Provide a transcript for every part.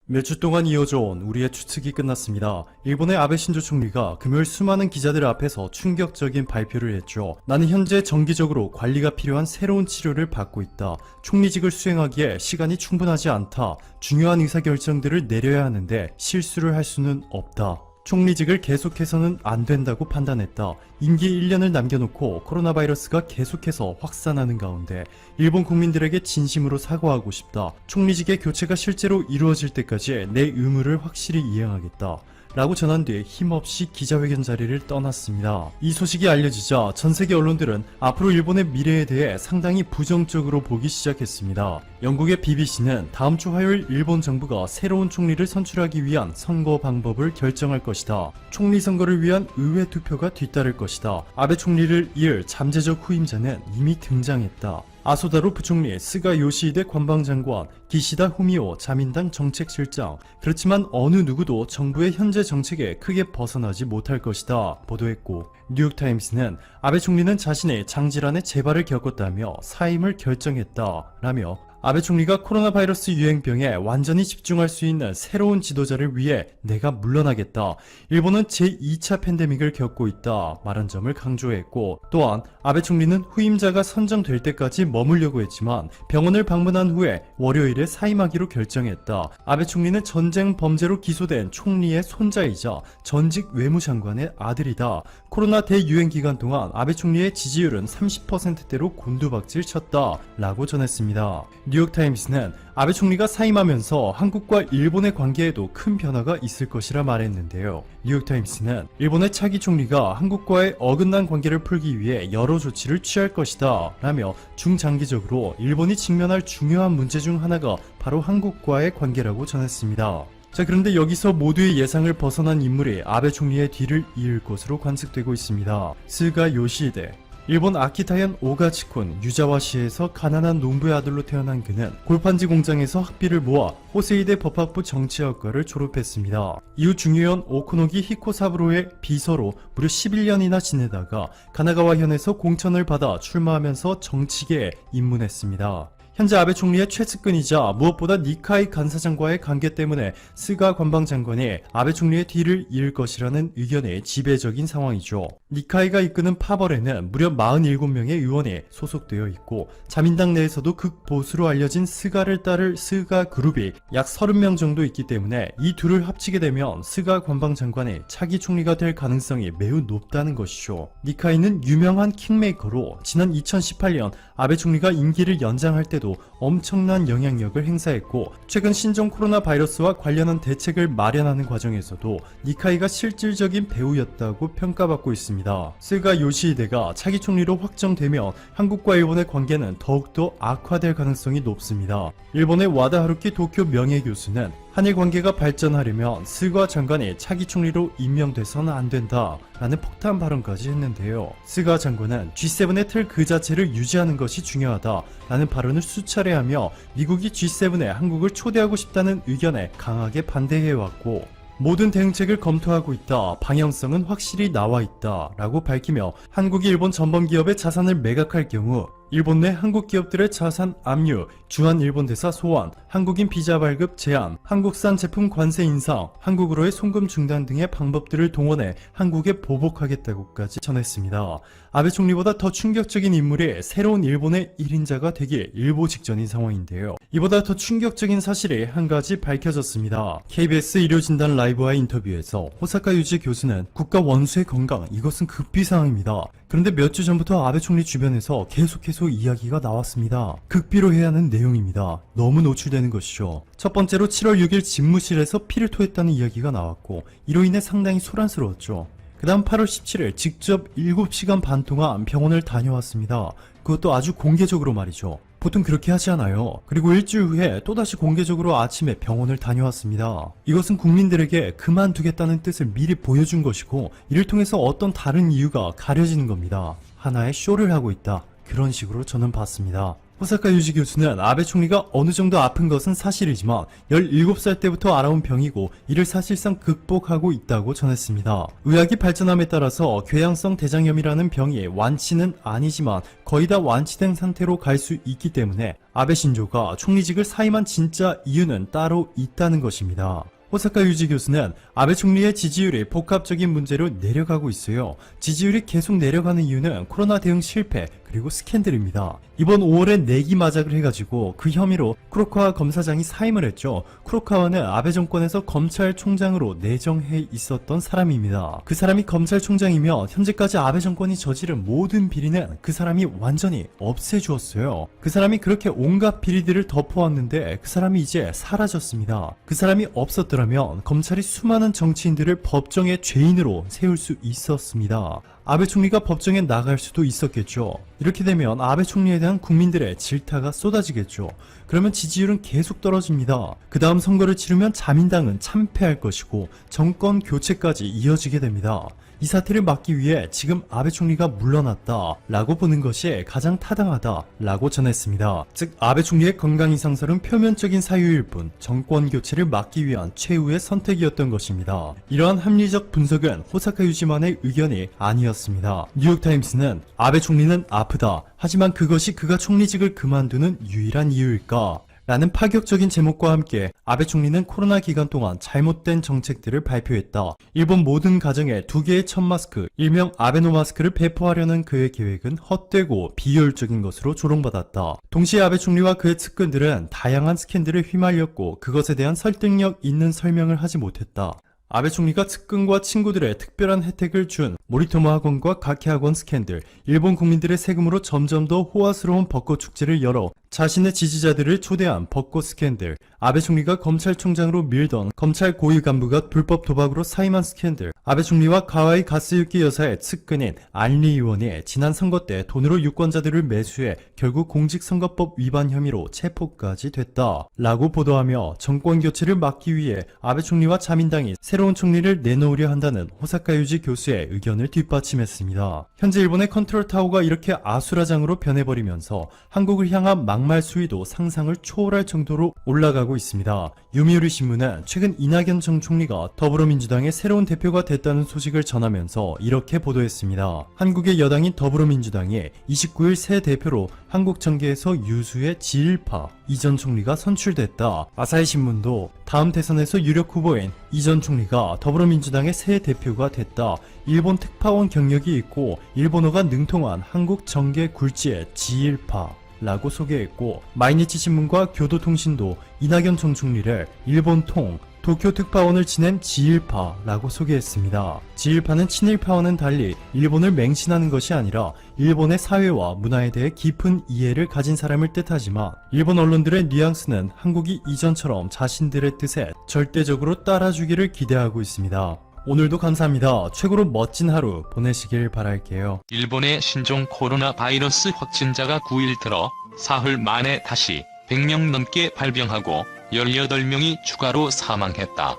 몇 주 동안 이어져온 우리의 추측이 끝났습니다. 일본의 아베 신조 총리가 금요일 수많은 기자들 앞에서 충격적인 발표를 했죠. 나는 현재 정기적으로 관리가 필요한 새로운 치료를 받고 있다. 총리직을 수행하기에 시간이 충분하지 않다. 중요한 의사결정들을 내려야 하는데 실수를 할 수는 없다. 총리직을 계속해서는 안 된다고 판단했다. 임기 1년을 남겨놓고 코로나 바이러스가 계속해서 확산하는 가운데 일본 국민들에게 진심으로 사과하고 싶다. 총리직의 교체가 실제로 이루어질 때까지 내 의무를 확실히 이행하겠다. 라고 전한 뒤 힘없이 기자회견 자리를 떠났습니다. 이 소식이 알려지자 전세계 언론들은 앞으로 일본의 미래에 대해 상당히 부정적으로 보기 시작했습니다. 영국의 BBC는 다음 주 화요일 일본 정부가 새로운 총리를 선출하기 위한 선거 방법을 결정할 것이다. 총리 선거를 위한 의회 투표가 뒤따를 것이다. 아베 총리를 이을 잠재적 후임자는 이미 등장했다. 아소다로 부총리, 스가 요시히데 관방장관, 기시다 후미오 자민당 정책실장. 그렇지만 어느 누구도 정부의 현재 정책에 크게 벗어나지 못할 것이다 보도했고, 뉴욕타임스는 아베 총리는 자신의 장질환의 재발을 겪었다며 사임을 결정했다 라며 아베 총리가 코로나 바이러스 유행병에 완전히 집중할 수 있는 새로운 지도자를 위해 내가 물러나겠다. 일본은 제2차 팬데믹을 겪고 있다 말한 점을 강조했고, 또한 아베 총리는 후임자가 선정될 때까지 머물려고 했지만 병원을 방문한 후에 월요일에 사임하기로 결정했다. 아베 총리는 전쟁 범죄로 기소된 총리의 손자이자 전직 외무장관의 아들이다. 코로나 대유행 기간 동안 아베 총리의 지지율은 30%대로 곤두박질 쳤다 라고 전했습니다. 뉴욕타임스는 아베 총리가 사임하면서 한국과 일본의 관계에도 큰 변화가 있을 것이라 말했는데요. 뉴욕타임스는 일본의 차기 총리가 한국과의 어긋난 관계를 풀기 위해 여러 조치를 취할 것이다 라며 중장기적으로 일본이 직면할 중요한 문제 중 하나가 바로 한국과의 관계라고 전했습니다. 자, 그런데 여기서 모두의 예상을 벗어난 인물이 아베 총리의 뒤를 이을 것으로 관측되고 있습니다. 스가 요시히데. 일본 아키타현 오가치군 유자와시에서 가난한 농부의 아들로 태어난 그는 골판지 공장에서 학비를 모아 호세이대 법학부 정치학과를 졸업했습니다. 이후 중의원 오코노기 히코사부로의 비서로 무려 11년이나 지내다가 가나가와현에서 공천을 받아 출마하면서 정치계에 입문했습니다. 현재 아베 총리의 최측근이자 무엇보다 니카이 간사장과의 관계 때문에 스가 관방장관이 아베 총리의 뒤를 이을 것이라는 의견이 지배적인 상황이죠. 니카이가 이끄는 파벌에는 무려 47명의 의원이 소속되어 있고, 자민당 내에서도 극보수로 알려진 스가를 따를 스가 그룹이 약 30명 정도 있기 때문에 이 둘을 합치게 되면 스가 관방장관이 차기 총리가 될 가능성이 매우 높다는 것이죠. 니카이는 유명한 킹메이커로 지난 2018년 아베 총리가 임기를 연장할 때도 엄청난 영향력을 행사했고, 최근 신종 코로나 바이러스와 관련한 대책을 마련하는 과정에서도 니카이가 실질적인 배우였다고 평가받고 있습니다. 스가 요시히데가 차기 총리로 확정되면 한국과 일본의 관계는 더욱더 악화될 가능성이 높습니다. 일본의 와다 하루키 도쿄 명예교수는 한일 관계가 발전하려면 스가 장관이 차기 총리로 임명돼서는 안 된다 라는 폭탄 발언까지 했는데요. 스가 장관은 G7의 틀 그 자체를 유지하는 것이 중요하다 라는 발언을 수차례 하며 미국이 G7에 한국을 초대하고 싶다는 의견에 강하게 반대해왔고, 모든 대응책을 검토하고 있다, 방향성은 확실히 나와 있다 라고 밝히며 한국이 일본 전범기업의 자산을 매각할 경우 일본 내 한국 기업들의 자산 압류, 주한 일본 대사 소환, 한국인 비자 발급 제한, 한국산 제품 관세 인상, 한국으로의 송금 중단 등의 방법들을 동원해 한국에 보복하겠다고까지 전했습니다. 아베 총리보다 더 충격적인 인물이 새로운 일본의 1인자가 되길 일보 직전인 상황인데요. 이보다 더 충격적인 사실이 한 가지 밝혀졌습니다. KBS 의료진단 라이브와의 인터뷰에서 호사카 유지 교수는 국가 원수의 건강, 이것은 급비 상황입니다. 그런데 몇 주 전부터 아베 총리 주변에서 계속해서 이야기가 나왔습니다. 극비로 해야 하는 내용입니다. 너무 노출되는 것이죠. 첫 번째로 7월 6일 집무실에서 피를 토했다는 이야기가 나왔고, 이로 인해 상당히 소란스러웠죠. 그 다음 8월 17일 직접 7시간 반 동안 병원을 다녀왔습니다. 그것도 아주 공개적으로 말이죠. 보통 그렇게 하지 않아요. 그리고 일주일 후에 또다시 공개적으로 아침에 병원을 다녀왔습니다. 이것은 국민들에게 그만두겠다는 뜻을 미리 보여준 것이고, 이를 통해서 어떤 다른 이유가 가려지는 겁니다. 하나의 쇼를 하고 있다, 그런 식으로 저는 봤습니다. 호사카 유지 교수는 아베 총리가 어느 정도 아픈 것은 사실이지만 17살 때부터 알아온 병이고 이를 사실상 극복하고 있다고 전했습니다. 의학이 발전함에 따라서 궤양성 대장염이라는 병이 완치는 아니지만 거의 다 완치된 상태로 갈 수 있기 때문에 아베 신조가 총리직을 사임한 진짜 이유는 따로 있다는 것입니다. 호사카 유지 교수는 아베 총리의 지지율이 복합적인 문제로 내려가고 있어요. 지지율이 계속 내려가는 이유는 코로나 대응 실패 그리고 스캔들입니다. 이번 5월에 내기 마작을 해가지고 그 혐의로 쿠로카와 검사장이 사임을 했죠. 쿠로카와는 아베 정권에서 검찰총장으로 내정해 있었던 사람입니다. 그 사람이 검찰총장이면 현재까지 아베 정권이 저지른 모든 비리는 그 사람이 완전히 없애주었어요. 그 사람이 그렇게 온갖 비리들을 덮어왔는데 그 사람이 이제 사라졌습니다. 그 사람이 없었더라면 검찰이 수많은 정치인들을 법정의 죄인으로 세울 수 있었습니다. 아베 총리가 법정에 나갈 수도 있었겠죠. 이렇게 되면 아베 총리에 대한 국민들의 질타가 쏟아지겠죠. 그러면 지지율은 계속 떨어집니다. 그 다음 선거를 치르면 자민당은 참패할 것이고 정권 교체까지 이어지게 됩니다. 이 사태를 막기 위해 지금 아베 총리가 물러났다 라고 보는 것이 가장 타당하다 라고 전했습니다. 즉 아베 총리의 건강 이상설은 표면적인 사유일 뿐 정권 교체를 막기 위한 최후의 선택이었던 것입니다. 이러한 합리적 분석은 호사카 유지만의 의견이 아니었습니다. 뉴욕타임스는 아베 총리는 아프다. 하지만 그것이 그가 총리직을 그만두는 유일한 이유일까? 라는 파격적인 제목과 함께 아베 총리는 코로나 기간 동안 잘못된 정책들을 발표했다. 일본 모든 가정에 2개의 천 마스크, 일명 아베노 마스크를 배포하려는 그의 계획은 헛되고 비효율적인 것으로 조롱받았다. 동시에 아베 총리와 그의 측근들은 다양한 스캔들에 휘말렸고 그것에 대한 설득력 있는 설명을 하지 못했다. 아베 총리가 측근과 친구들의 특별한 혜택을 준 모리토모 학원과 가케 학원 스캔들, 일본 국민들의 세금으로 점점 더 호화스러운 벚꽃 축제를 열어 자신의 지지자들을 초대한 벚꽃 스캔들, 아베 총리가 검찰총장으로 밀던 검찰 고위 간부가 불법 도박으로 사임한 스캔들, 아베 총리와 가와이 가스유키 여사의 측근인 안리 의원이 지난 선거 때 돈으로 유권자들을 매수해 결국 공직선거법 위반 혐의로 체포까지 됐다 라고 보도하며 정권 교체를 막기 위해 아베 총리와 자민당이 새로운 총리를 내놓으려 한다는 호사카 유지 교수의 의견을 뒷받침했습니다. 현재 일본의 컨트롤 타워가 이렇게 아수라장으로 변해버리면서 한국을 향한 막말 수위도 상상을 초월할 정도로 올라가고 있습니다. 요미우리 신문은 최근 이낙연 전 총리가 더불어민주당의 새로운 대표가 됐다는 소식을 전하면서 이렇게 보도했습니다. 한국의 여당인 더불어민주당이 29일 새 대표로 한국 정계에서 유수의 지일파 이 전 총리가 선출됐다. 아사히 신문도 다음 대선에서 유력 후보인 이 전 총리가 더불어민주당의 새 대표가 됐다. 일본 특파원 경력이 있고 일본어가 능통한 한국 정계 굴지의 지일파 라고 소개했고 마이니치 신문과 교도통신도 이낙연 전 총리를 일본통 도쿄 특파원을 지낸 지일파라고 소개했습니다. 지일파는 친일파와는 달리 일본을 맹신하는 것이 아니라 일본의 사회와 문화에 대해 깊은 이해를 가진 사람을 뜻하지만 일본 언론들의 뉘앙스는 한국이 이전처럼 자신들의 뜻에 절대적으로 따라주기를 기대하고 있습니다. 오늘도 감사합니다. 최고로 멋진 하루 보내시길 바랄게요. 일본의 신종 코로나 바이러스 확진자가 9일 들어 사흘 만에 다시 100명 넘게 발병하고 18명이 추가로 사망했다.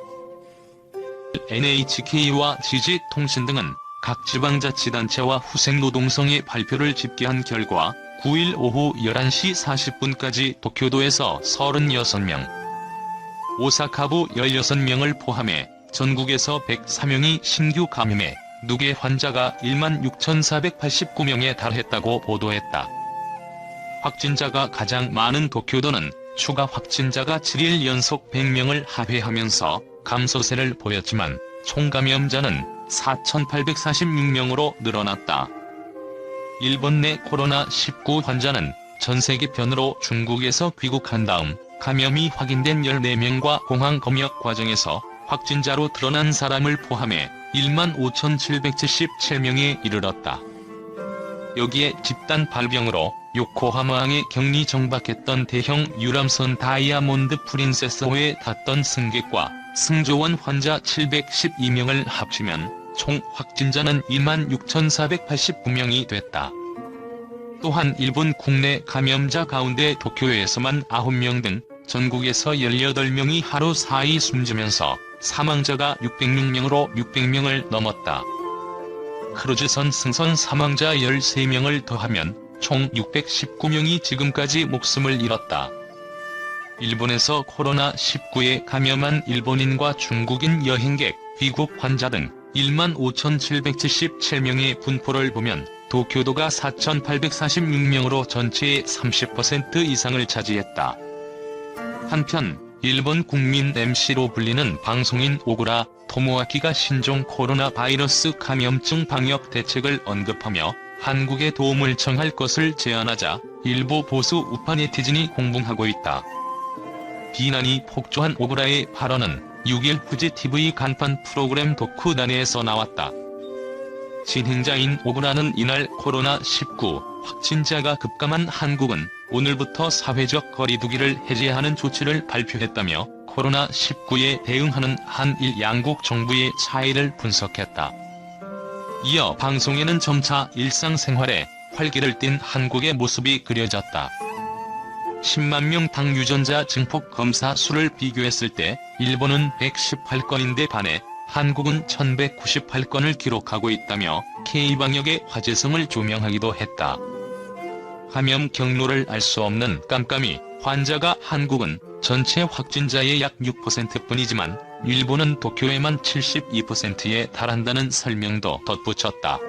NHK와 지지통신 등은 각 지방자치단체와 후생노동성의 발표를 집계한 결과 9일 오후 11시 40분까지 도쿄도에서 36명, 오사카부 16명을 포함해 전국에서 104명이 신규 감염에 누계 환자가 16,489명에 달했다고 보도했다. 확진자가 가장 많은 도쿄도는 추가 확진자가 7일 연속 100명을 하회하면서 감소세를 보였지만 총 감염자는 4,846명으로 늘어났다. 일본 내 코로나19 환자는 전세계편으로 중국에서 귀국한 다음 감염이 확인된 14명과 공항 검역 과정에서 확진자로 드러난 사람을 포함해 15,777명에 이르렀다. 여기에 집단 발병으로 요코하마항에 격리 정박했던 대형 유람선 다이아몬드 프린세스호에 탔던 승객과 승조원 환자 712명을 합치면 총 확진자는 26,489명이 됐다. 또한 일본 국내 감염자 가운데 도쿄에서만 9명 등 전국에서 18명이 하루 사이 숨지면서 사망자가 606명으로 600명을 넘었다. 크루즈선 승선 사망자 13명을 더하면 총 619명이 지금까지 목숨을 잃었다. 일본에서 코로나19에 감염한 일본인과 중국인 여행객, 귀국 환자 등 15,777명의 분포를 보면 도쿄도가 4,846명으로 전체의 30% 이상을 차지했다. 한편 일본 국민 MC로 불리는 방송인 오구라 토모아키가 신종 코로나 바이러스 감염증 방역 대책을 언급하며 한국에 도움을 청할 것을 제안하자 일부 보수 우파 네티즌이 공분하고 있다. 비난이 폭주한 오구라의 발언은 6일 후지 TV 간판 프로그램 도쿠다네에서 나왔다. 진행자인 오구라는 이날 코로나19 확진자가 급감한 한국은 오늘부터 사회적 거리두기를 해제하는 조치를 발표했다며 코로나19에 대응하는 한일 양국 정부의 차이를 분석했다. 이어 방송에는 점차 일상생활에 활기를 띤 한국의 모습이 그려졌다. 10만 명 당 유전자 증폭 검사 수를 비교했을 때 일본은 118건인데 반해 한국은 1198건을 기록하고 있다며 K방역의 화제성을 조명하기도 했다. 감염 경로를 알 수 없는 깜깜이 환자가 한국은 전체 확진자의 약 6%뿐이지만 일본은 도쿄에만 72%에 달한다는 설명도 덧붙였다.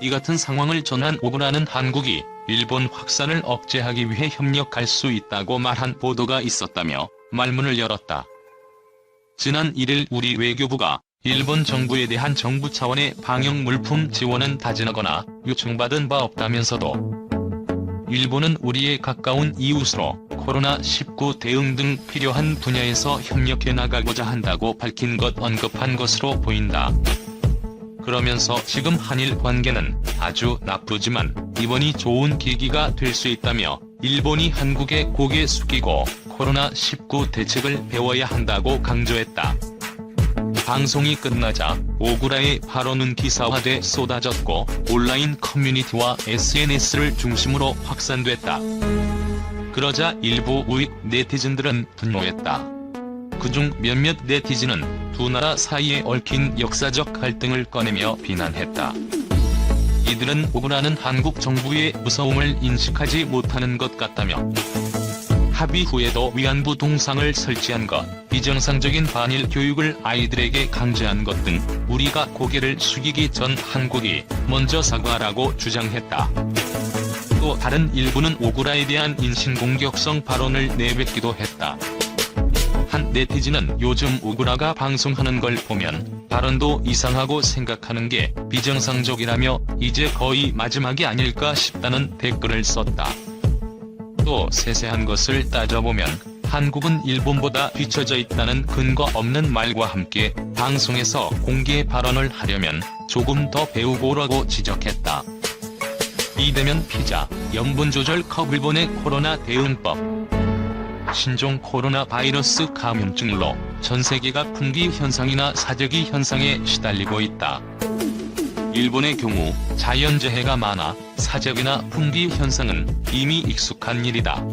이 같은 상황을 전한 오구라는 한국이 일본 확산을 억제하기 위해 협력할 수 있다고 말한 보도가 있었다며 말문을 열었다. 지난 1일 우리 외교부가 일본 정부에 대한 정부 차원의 방역 물품 지원은 다진하거나 요청받은 바 없다면서도 일본은 우리의 가까운 이웃으로 코로나19 대응 등 필요한 분야에서 협력해 나가고자 한다고 밝힌 것 언급한 것으로 보인다. 그러면서 지금 한일 관계는 아주 나쁘지만 이번이 좋은 계기가 될 수 있다며 일본이 한국에 고개 숙이고 코로나19 대책을 배워야 한다고 강조했다. 방송이 끝나자 오구라의 발언은 기사화돼 쏟아졌고 온라인 커뮤니티와 SNS를 중심으로 확산됐다. 그러자 일부 우익 네티즌들은 분노했다. 그중 몇몇 네티즌은 두 나라 사이에 얽힌 역사적 갈등을 꺼내며 비난했다. 이들은 오구라는 한국 정부의 무서움을 인식하지 못하는 것 같다며 합의 후에도 위안부 동상을 설치한 것, 비정상적인 반일 교육을 아이들에게 강제한 것 등 우리가 고개를 숙이기 전 한국이 먼저 사과하라고 주장했다. 또 다른 일부는 오구라에 대한 인신공격성 발언을 내뱉기도 했다. 한 네티즌은 요즘 오구라가 방송하는 걸 보면 발언도 이상하고 생각하는 게 비정상적이라며 이제 거의 마지막이 아닐까 싶다는 댓글을 썼다. 또 세세한 것을 따져보면 한국은 일본보다 뒤처져 있다는 근거 없는 말과 함께 방송에서 공개 발언을 하려면 조금 더 배우고 오라고 지적했다. 비대면 피자, 염분 조절 컵 일본의 코로나 대응법. 신종 코로나 바이러스 감염증로 전 세계가 풍기 현상이나 사재기 현상에 시달리고 있다. 일본의 경우 자연재해가 많아 사재기나 풍기 현상은 이미 익숙한 일이다.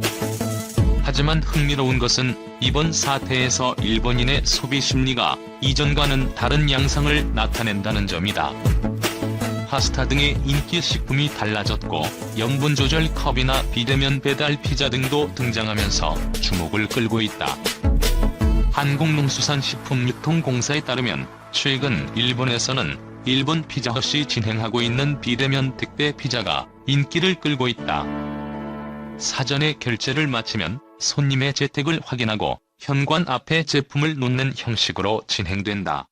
하지만 흥미로운 것은 이번 사태에서 일본인의 소비 심리가 이전과는 다른 양상을 나타낸다는 점이다. 파스타 등의 인기 식품이 달라졌고 염분 조절 컵이나 비대면 배달 피자 등도 등장하면서 주목을 끌고 있다. 한국농수산식품유통공사에 따르면 최근 일본에서는 일본 피자헛이 진행하고 있는 비대면 택배 피자가 인기를 끌고 있다. 사전에 결제를 마치면 손님의 재택을 확인하고 현관 앞에 제품을 놓는 형식으로 진행된다.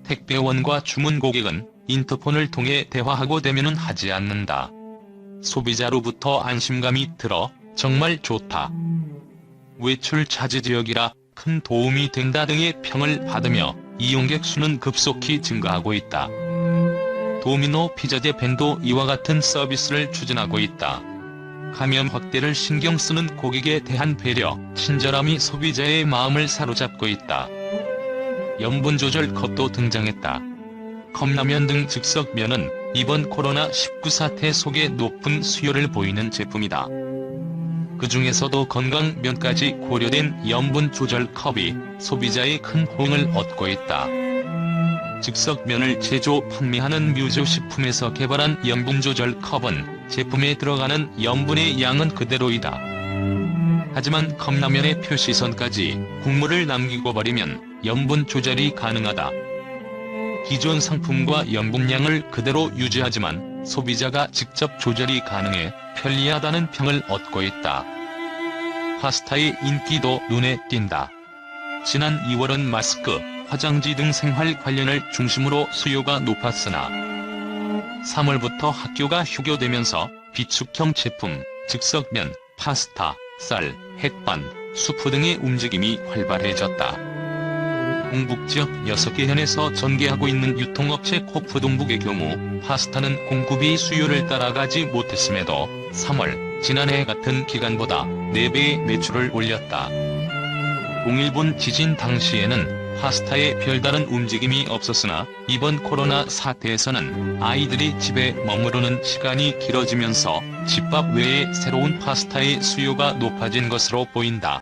택배원과 주문 고객은 인터폰을 통해 대화하고 대면은 하지 않는다. 소비자로부터 안심감이 들어 정말 좋다. 외출 차지 지역이라 큰 도움이 된다 등의 평을 받으며 이용객 수는 급속히 증가하고 있다. 도미노 피자제 밴도 이와 같은 서비스를 추진하고 있다. 감염 확대를 신경 쓰는 고객에 대한 배려, 친절함이 소비자의 마음을 사로잡고 있다. 염분 조절 컵도 등장했다. 컵라면 등 즉석면은 이번 코로나19 사태 속에 높은 수요를 보이는 제품이다. 그 중에서도 건강면까지 고려된 염분 조절 컵이 소비자의 큰 호응을 얻고 있다. 즉석면을 제조 판매하는 뮤조식품에서 개발한 염분 조절 컵은 제품에 들어가는 염분의 양은 그대로이다. 하지만 컵라면의 표시선까지 국물을 남기고 버리면 염분 조절이 가능하다. 기존 상품과 염분량을 그대로 유지하지만 소비자가 직접 조절이 가능해 편리하다는 평을 얻고 있다. 파스타의 인기도 눈에 띈다. 지난 2월은 마스크, 화장지 등 생활 관련을 중심으로 수요가 높았으나 3월부터 학교가 휴교되면서 비축형 제품, 즉석면, 파스타, 쌀, 햇반, 수프 등의 움직임이 활발해졌다. 동북지역 6개 현에서 전개하고 있는 유통업체 코프동북의 경우 파스타는 공급이 수요를 따라가지 못했음에도 3월, 지난해 같은 기간보다 4배의 매출을 올렸다. 동일본 지진 당시에는 파스타에 별다른 움직임이 없었으나 이번 코로나 사태에서는 아이들이 집에 머무르는 시간이 길어지면서 집밥 외에 새로운 파스타의 수요가 높아진 것으로 보인다.